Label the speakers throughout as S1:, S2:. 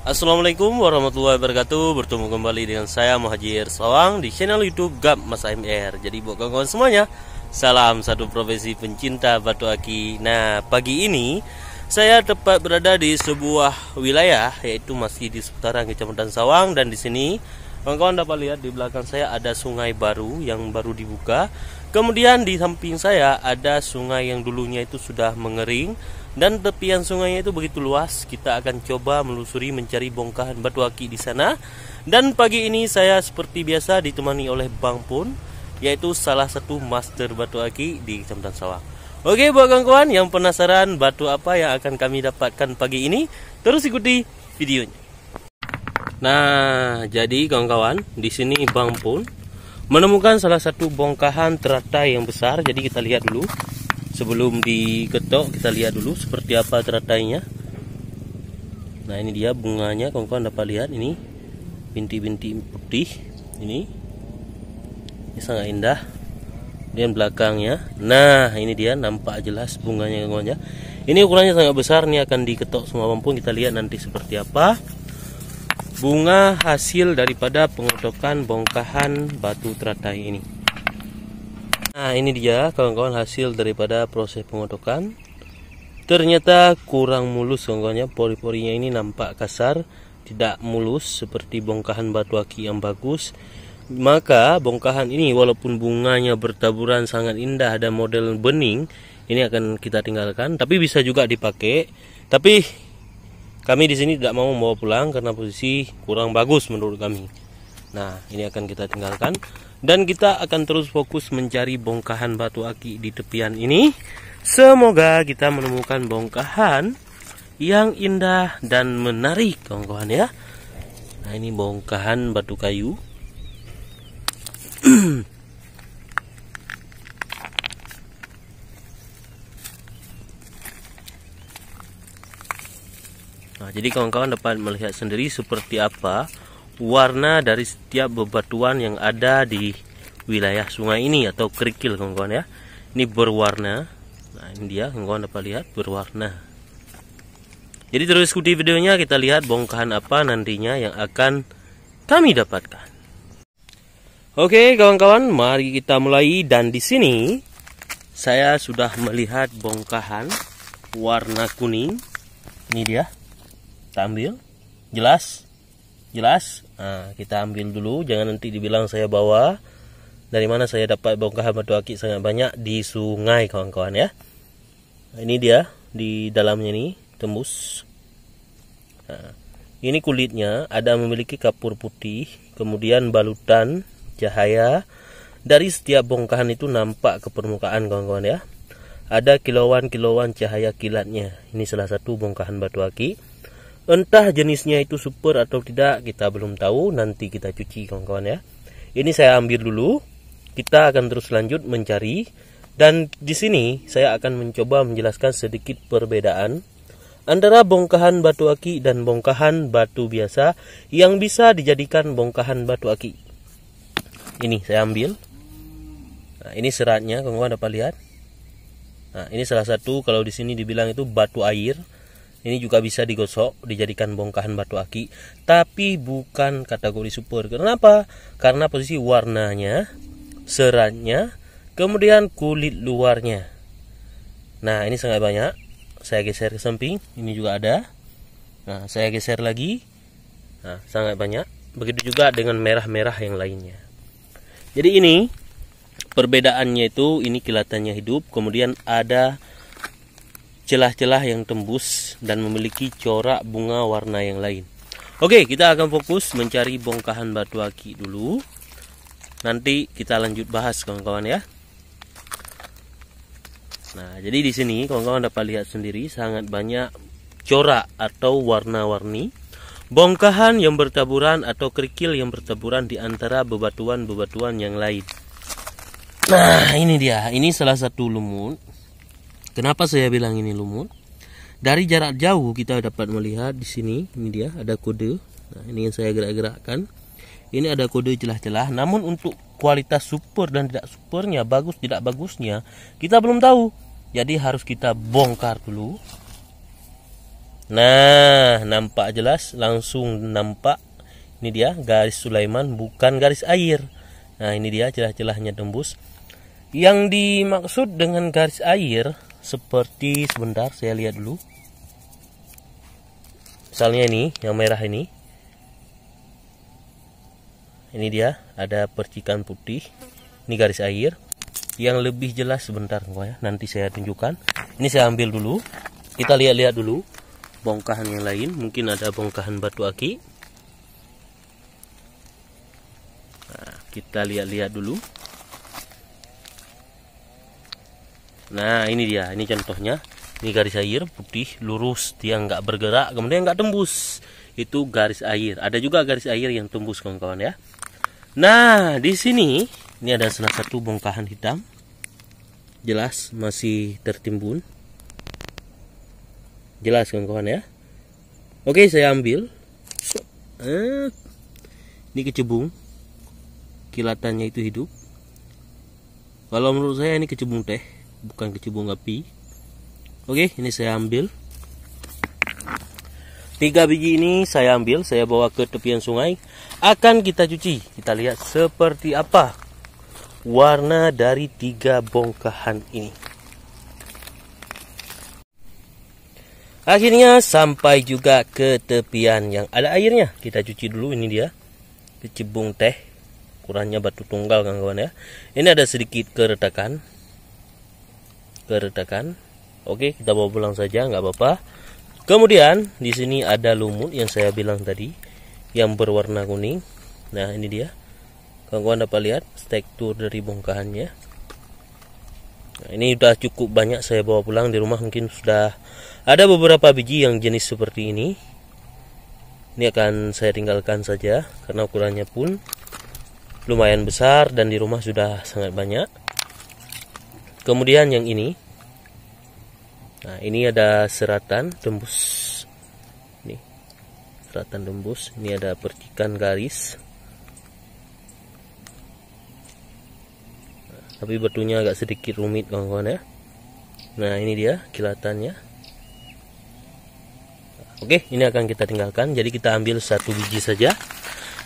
S1: Assalamualaikum warahmatullahi wabarakatuh. Bertemu kembali dengan saya Muhajir Sawang di channel YouTube GAP Mas AMR. Jadi buat kawan-kawan semuanya, salam satu profesi pencinta batu aki. Nah, pagi ini saya tepat berada di sebuah wilayah, yaitu masih di seputaran Kecamatan Sawang. Dan di sini kawan-kawan dapat lihat di belakang saya ada sungai baru yang baru dibuka. Kemudian di samping saya ada sungai yang dulunya itu sudah mengering. Dan tepian sungainya itu begitu luas. Kita akan coba melusuri mencari bongkahan batu aki di sana. Dan pagi ini saya seperti biasa ditemani oleh Bang Pun, yaitu salah satu master batu aki di Kecamatan Sawang. Oke, buat kawan-kawan yang penasaran batu apa yang akan kami dapatkan pagi ini, terus ikuti videonya. Nah, jadi kawan-kawan, di sini Bang Pun menemukan salah satu bongkahan teratai yang besar. Jadi kita lihat dulu. Sebelum diketok, kita lihat dulu seperti apa teratainya. Nah, ini dia bunganya, kawan-kawan dapat lihat ini bintik-bintik putih ini sangat indah. Dan belakangnya, nah ini dia nampak jelas bunganya, kawan-kawan ya. Ini ukurannya sangat besar, ini akan diketok semua Pun. Kita lihat nanti seperti apa bunga hasil daripada pengotokan bongkahan batu teratai ini. Nah, ini dia kawan-kawan hasil daripada proses pengotokan. Ternyata kurang mulus, kawan-kawan ya. Pori-porinya ini nampak kasar, tidak mulus seperti bongkahan batu aki yang bagus. Maka bongkahan ini walaupun bunganya bertaburan sangat indah, ada model bening, ini akan kita tinggalkan. Tapi bisa juga dipakai. Tapi kami di sini tidak mau membawa pulang karena posisi kurang bagus menurut kami. Nah, ini akan kita tinggalkan. Dan kita akan terus fokus mencari bongkahan batu aki di tepian ini. Semoga kita menemukan bongkahan yang indah dan menarik, kawan-kawan ya. Nah, ini bongkahan batu kayu. Nah, jadi kawan-kawan dapat melihat sendiri seperti apa warna dari setiap bebatuan yang ada di wilayah sungai ini atau kerikil, kawan-kawan ya. Ini berwarna. Nah, ini dia kawan-kawan dapat lihat berwarna. Jadi terus ikuti videonya, kita lihat bongkahan apa nantinya yang akan kami dapatkan. Oke, kawan-kawan, mari kita mulai. Dan di sini saya sudah melihat bongkahan warna kuning. Ini dia. Kita ambil. Jelas. Nah, kita ambil dulu, jangan nanti dibilang saya bawa. Dari mana saya dapat bongkahan batu aki sangat banyak di sungai, kawan-kawan ya. Nah, ini dia di dalamnya nih tembus. Nah, ini kulitnya ada memiliki kapur putih, kemudian balutan cahaya dari setiap bongkahan itu nampak ke permukaan, kawan-kawan ya. Ada kilauan-kilauan cahaya kilatnya. Ini salah satu bongkahan batu aki. Entah jenisnya itu super atau tidak, kita belum tahu. Nanti kita cuci, kawan-kawan ya. Ini saya ambil dulu. Kita akan terus lanjut mencari. Dan di sini saya akan mencoba menjelaskan sedikit perbedaan antara bongkahan batu aki dan bongkahan batu biasa yang bisa dijadikan bongkahan batu aki. Ini saya ambil. Nah, ini seratnya, kawan-kawan dapat lihat. Nah, ini salah satu, kalau di sini dibilang itu batu air. Ini juga bisa digosok, dijadikan bongkahan batu aki, tapi bukan kategori super. Kenapa? Karena posisi warnanya, seratnya, kemudian kulit luarnya. Nah, ini sangat banyak. Saya geser ke samping, ini juga ada. Nah, saya geser lagi. Nah, sangat banyak. Begitu juga dengan merah-merah yang lainnya. Jadi ini perbedaannya itu, ini kelihatannya hidup, kemudian ada celah-celah yang tembus dan memiliki corak bunga warna yang lain. Oke, kita akan fokus mencari bongkahan batu aki dulu. Nanti kita lanjut bahas, kawan-kawan ya. Nah, jadi di sini kawan-kawan dapat lihat sendiri sangat banyak corak atau warna-warni bongkahan yang bertaburan atau kerikil yang bertaburan di antara bebatuan-bebatuan yang lain. Nah, ini dia. Ini salah satu lumut. Kenapa saya bilang ini lumut? Dari jarak jauh kita dapat melihat di sini, ini dia ada kode. Nah, ini yang saya gerak-gerakkan. Ini ada kode celah-celah. Namun untuk kualitas super dan tidak supernya, bagus tidak bagusnya, kita belum tahu. Jadi harus kita bongkar dulu. Nah, nampak jelas, langsung nampak. Ini dia garis Sulaiman, bukan garis air. Nah, ini dia celah-celahnya tembus. Yang dimaksud dengan garis air seperti, sebentar saya lihat dulu. Misalnya ini, yang merah ini. Ini dia, ada percikan putih. Ini garis air. Yang lebih jelas sebentar ya, nanti saya tunjukkan. Ini saya ambil dulu. Kita lihat-lihat dulu bongkahan yang lain. Mungkin ada bongkahan batu aki. Nah, kita lihat-lihat dulu. Nah, ini dia, ini contohnya. Ini garis air putih lurus, dia nggak bergerak, kemudian nggak tembus. Itu garis air. Ada juga garis air yang tembus, kawan-kawan ya. Nah, di sini ini ada salah satu bongkahan hitam. Jelas masih tertimbun. Jelas, kawan-kawan ya. Oke, saya ambil. Ini kecebung. Kilatannya itu hidup. Kalau menurut saya ini kecebung teh, bukan kecebung api. Oke, ini saya ambil. 3 biji ini saya ambil, saya bawa ke tepian sungai. Akan kita cuci. Kita lihat seperti apa warna dari 3 bongkahan ini. Akhirnya sampai juga ke tepian yang ada airnya. Kita cuci dulu, ini dia. Kecebung teh. Kurangnya batu tunggal, kawan-kawan ya. Ini ada sedikit keretakan. Oke, kita bawa pulang saja, nggak apa-apa. Kemudian di sini ada lumut yang saya bilang tadi, yang berwarna kuning. Nah, ini dia. Kawan-kawan dapat lihat tekstur dari bongkahannya. Nah, ini sudah cukup banyak saya bawa pulang di rumah. Mungkin sudah ada beberapa biji yang jenis seperti ini. Ini akan saya tinggalkan saja karena ukurannya pun lumayan besar dan di rumah sudah sangat banyak. Kemudian yang ini. Nah, ini ada seratan tembus. Nih, seratan tembus. Ini ada percikan garis. Nah, tapi batunya agak sedikit rumit, kawan-kawan ya. Nah, ini dia kilatannya. Oke, ini akan kita tinggalkan. Jadi kita ambil 1 biji saja.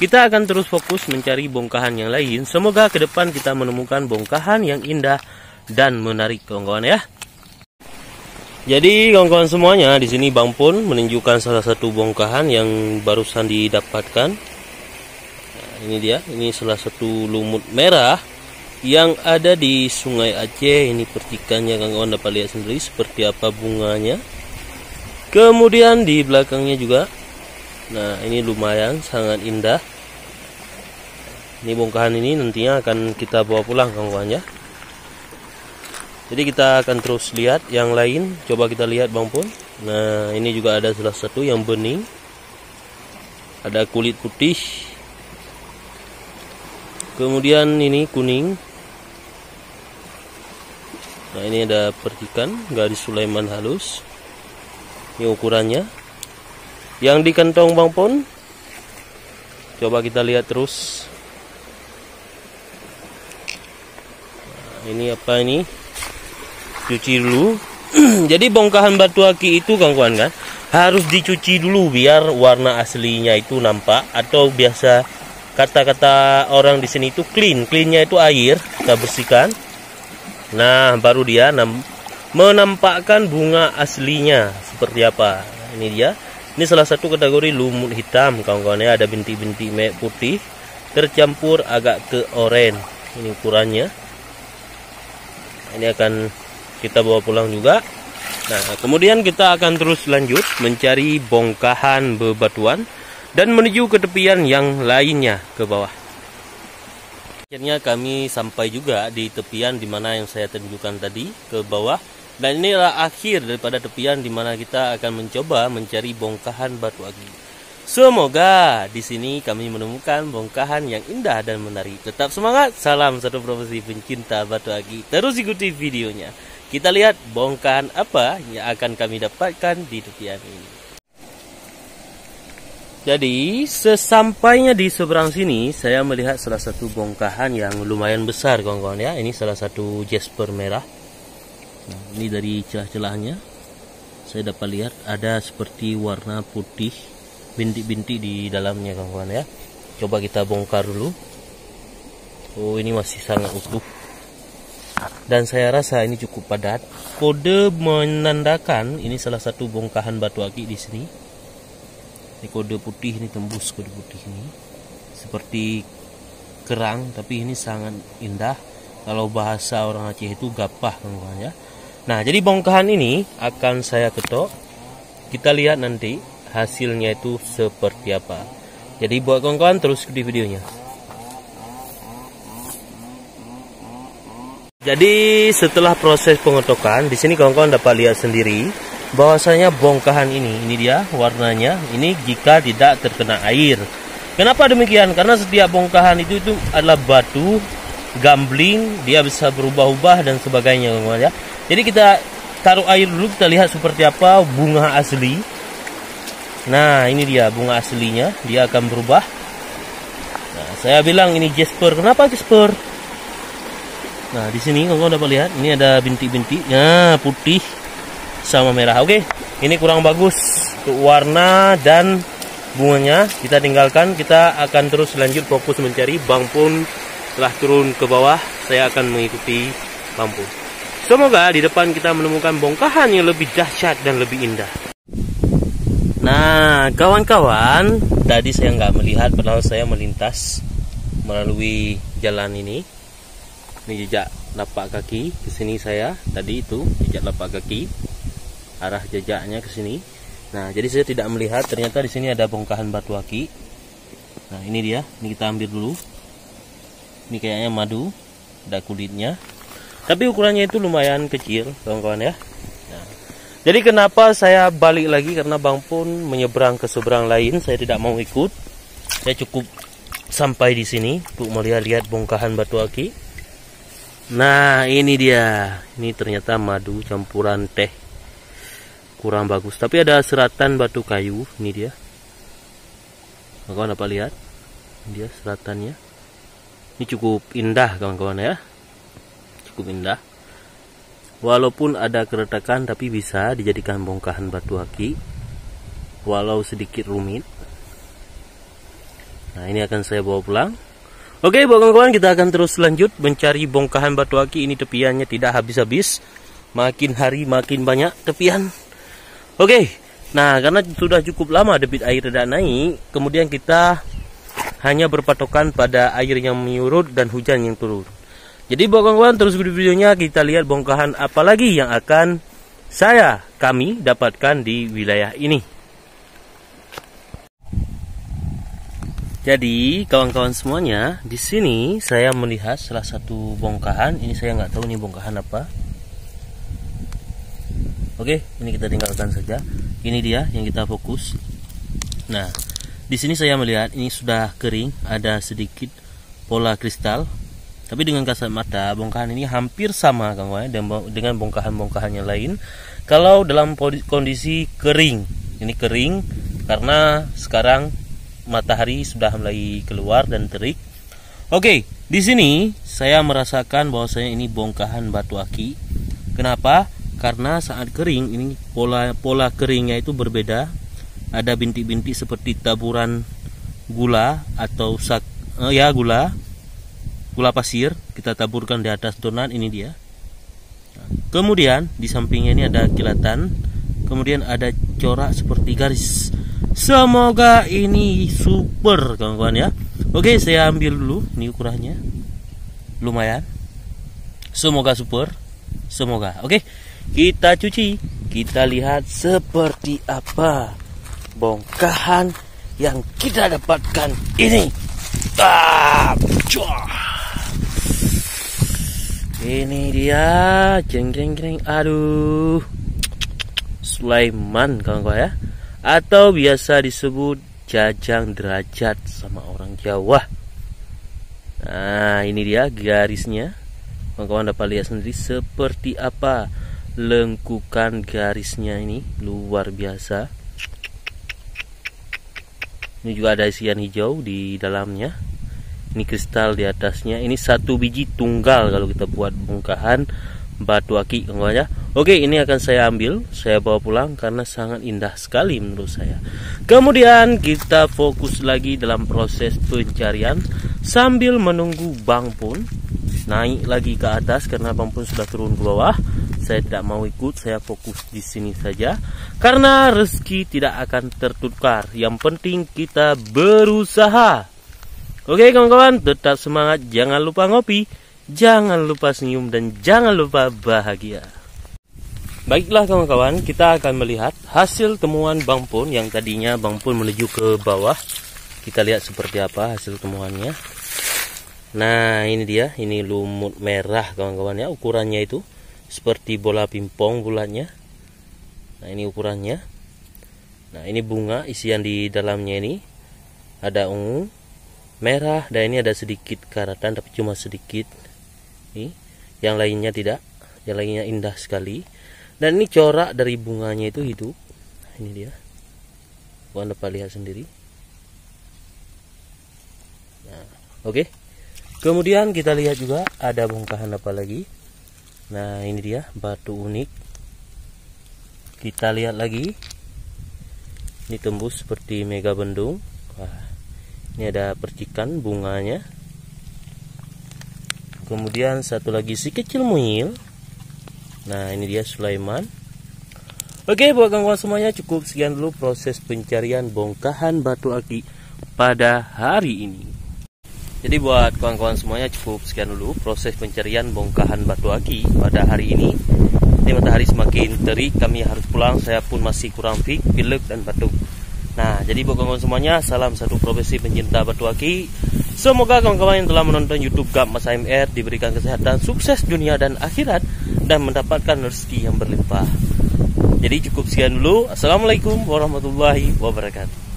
S1: Kita akan terus fokus mencari bongkahan yang lain. Semoga ke depan kita menemukan bongkahan yang indah dan menarik, kawan-kawan ya. Jadi kawan-kawan semuanya, di sini Bang Pun menunjukkan salah satu bongkahan yang barusan didapatkan. Nah, ini dia, ini salah satu lumut merah yang ada di Sungai Aceh. Ini percikannya, kawan-kawan dapat lihat sendiri seperti apa bunganya. Kemudian di belakangnya juga. Nah, ini lumayan sangat indah. Ini bongkahan ini nantinya akan kita bawa pulang, kawan-kawan ya. Jadi kita akan terus lihat yang lain. Coba kita lihat, Bang Pun. Nah, ini juga ada salah satu yang bening. Ada kulit putih. Kemudian ini kuning. Nah, ini ada percikan garis Sulaiman halus. Ini ukurannya. Yang di kantong Bang Pun. Coba kita lihat terus. Nah, ini apa ini? Cuci dulu. Jadi bongkahan batu aki itu, kawan-kawan kan, harus dicuci dulu biar warna aslinya itu nampak. Atau biasa kata-kata orang di sini itu clean. Cleannya itu air, kita bersihkan. Nah, baru dia menampakkan bunga aslinya seperti apa. Ini dia. Ini salah satu kategori lumut hitam, kawan-kawan ya. Ada bintik-bintik merah putih tercampur agak ke oranye. Ini ukurannya. Ini akan kita bawa pulang juga. Nah, kemudian kita akan terus lanjut mencari bongkahan bebatuan dan menuju ke tepian yang lainnya ke bawah. Akhirnya kami sampai juga di tepian dimana yang saya tunjukkan tadi ke bawah. Dan inilah akhir daripada tepian dimana kita akan mencoba mencari bongkahan batu aki. Semoga di sini kami menemukan bongkahan yang indah dan menarik. Tetap semangat, salam satu profesi pencinta batu aki. Terus ikuti videonya. Kita lihat bongkahan apa yang akan kami dapatkan di tepian ini. Jadi sesampainya di seberang sini, saya melihat salah satu bongkahan yang lumayan besar, kawan-kawan ya. Ini salah satu jasper merah. Nah, ini dari celah-celahnya saya dapat lihat ada seperti warna putih, bintik-bintik di dalamnya kawan-kawan ya. Coba kita bongkar dulu. Oh, ini masih sangat utuh. Dan saya rasa ini cukup padat. Kode menandakan ini salah satu bongkahan batu akik di sini. Ini kode putih, ini tembus kode putih ini. Seperti kerang, tapi ini sangat indah. Kalau bahasa orang Aceh itu gapah kawan-kawan ya. Nah, jadi bongkahan ini akan saya ketok. Kita lihat nanti hasilnya itu seperti apa. Jadi buat kawan-kawan terus di videonya. Jadi setelah proses pengotokan, di sini kawan-kawan dapat lihat sendiri bahwasanya bongkahan ini dia warnanya ini jika tidak terkena air. Kenapa demikian? Karena setiap bongkahan itu adalah batu, gambling, dia bisa berubah-ubah dan sebagainya kawan-kawan ya. Jadi kita taruh air dulu, kita lihat seperti apa bunga asli. Nah, ini dia bunga aslinya, dia akan berubah. Nah, saya bilang ini jasper. Kenapa jasper? Nah, di sini kawan-kawan dapat lihat, ini ada bintik-bintiknya putih sama merah. Oke, ini kurang bagus untuk warna dan bunganya. Kita tinggalkan, kita akan terus lanjut fokus mencari. Bang pun telah turun ke bawah, saya akan mengikuti Bang pun. Semoga di depan kita menemukan bongkahan yang lebih dahsyat dan lebih indah. Nah, kawan-kawan, tadi saya nggak melihat padahal saya melintas melalui jalan ini. Ini jejak lapak kaki ke sini saya. Tadi itu jejak lapak kaki. Arah jejaknya ke sini. Nah, jadi saya tidak melihat ternyata di sini ada bongkahan batu akik. Nah, ini dia. Ini kita ambil dulu. Ini kayaknya madu, ada kulitnya. Tapi ukurannya itu lumayan kecil, kawan-kawan ya. Nah, jadi kenapa saya balik lagi? Karena Bang pun menyeberang ke seberang lain. Saya tidak mau ikut. Saya cukup sampai di sini untuk melihat-lihat bongkahan batu akik. Nah, ini dia. Ini ternyata madu campuran teh. Kurang bagus, tapi ada seratan batu kayu. Ini dia. Kawan-kawan dapat lihat. Ini dia seratannya. Ini cukup indah kawan-kawan ya. Cukup indah. Walaupun ada keretakan, tapi bisa dijadikan bongkahan batu akik. Walau sedikit rumit. Nah, ini akan saya bawa pulang. Oke, buat kawan-kawan, kita akan terus lanjut mencari bongkahan batu akik. Ini tepiannya tidak habis-habis. Makin hari makin banyak tepian. Oke, nah karena sudah cukup lama debit air tidak naik, kemudian kita hanya berpatokan pada air yang menyurut dan hujan yang turun. Jadi buat kawan-kawan terus di videonya, kita lihat bongkahan apa lagi yang akan kami dapatkan di wilayah ini. Jadi kawan-kawan semuanya, di sini saya melihat salah satu bongkahan. Ini saya nggak tahu ini bongkahan apa. Oke, ini kita tinggalkan saja. Ini dia yang kita fokus. Nah, di sini saya melihat ini sudah kering, ada sedikit pola kristal. Tapi dengan kasat mata, bongkahan ini hampir sama kawan dengan bongkahan-bongkahan yang lain. Kalau dalam kondisi kering, ini kering karena sekarang matahari sudah mulai keluar dan terik. Oke, di sini saya merasakan bahwasanya ini bongkahan batu akik. Kenapa? Karena saat kering ini pola keringnya itu berbeda. Ada bintik-bintik seperti taburan gula atau gula pasir. Kita taburkan di atas donat, ini dia. Kemudian di sampingnya ini ada kilatan. Kemudian ada corak seperti garis. Semoga ini super kawan-kawan ya. Oke, saya ambil dulu. Ini ukurannya lumayan. Semoga super. Semoga. Oke. Kita cuci, kita lihat seperti apa bongkahan yang kita dapatkan ini. Ini dia, jeng. Aduh, Sulaiman kawan-kawan ya, atau biasa disebut jajang derajat sama orang Jawa. Nah, ini dia garisnya. Kawan-kawan dapat lihat sendiri seperti apa lengkukan garisnya, ini luar biasa. Ini juga ada isian hijau di dalamnya. Ini kristal di atasnya. Ini satu biji tunggal kalau kita buat bongkahan batu aki kawan ya. Oke, ini akan saya ambil, saya bawa pulang karena sangat indah sekali menurut saya. Kemudian kita fokus lagi dalam proses pencarian sambil menunggu Bang Pun naik lagi ke atas karena Bang Pun sudah turun ke bawah. Saya tidak mau ikut, saya fokus di sini saja karena rezeki tidak akan tertukar. Yang penting kita berusaha. Oke kawan-kawan, tetap semangat, jangan lupa ngopi, jangan lupa senyum, dan jangan lupa bahagia. Baiklah kawan-kawan, kita akan melihat hasil temuan Bang Pun yang tadinya Bang Pun menuju ke bawah. Kita lihat seperti apa hasil temuannya. Nah ini dia, ini lumut merah kawan-kawan ya, ukurannya itu seperti bola pingpong bulatnya. Nah ini ukurannya. Nah ini bunga, isian di dalamnya ini ada ungu, merah, dan ini ada sedikit karatan tapi cuma sedikit. Nih, yang lainnya tidak, yang lainnya indah sekali. Dan ini corak dari bunganya itu hidup. Nah, ini dia. Kalian dapat lihat sendiri. Nah, oke. Kemudian kita lihat juga ada bongkahan apa lagi. Nah, ini dia batu unik. Kita lihat lagi. Ini tembus seperti mega bendung. Wah, ini ada percikan bunganya. Kemudian satu lagi si kecil muyil. Nah ini dia Sulaiman. Oke buat kawan-kawan semuanya, cukup sekian dulu proses pencarian bongkahan batu aki pada hari ini. Jadi buat kawan-kawan semuanya, cukup sekian dulu proses pencarian bongkahan batu aki pada hari ini. Ini matahari semakin terik, kami harus pulang. Saya pun masih kurang fit, pilek dan batuk. Nah jadi buat kawan-kawan semuanya, salam satu profesi pencinta batu aki. Semoga kawan-kawan yang telah menonton YouTube GAP Mas AMR diberikan kesehatan, sukses dunia dan akhirat, dan mendapatkan rezeki yang berlimpah. Jadi cukup sekian dulu. Assalamualaikum warahmatullahi wabarakatuh.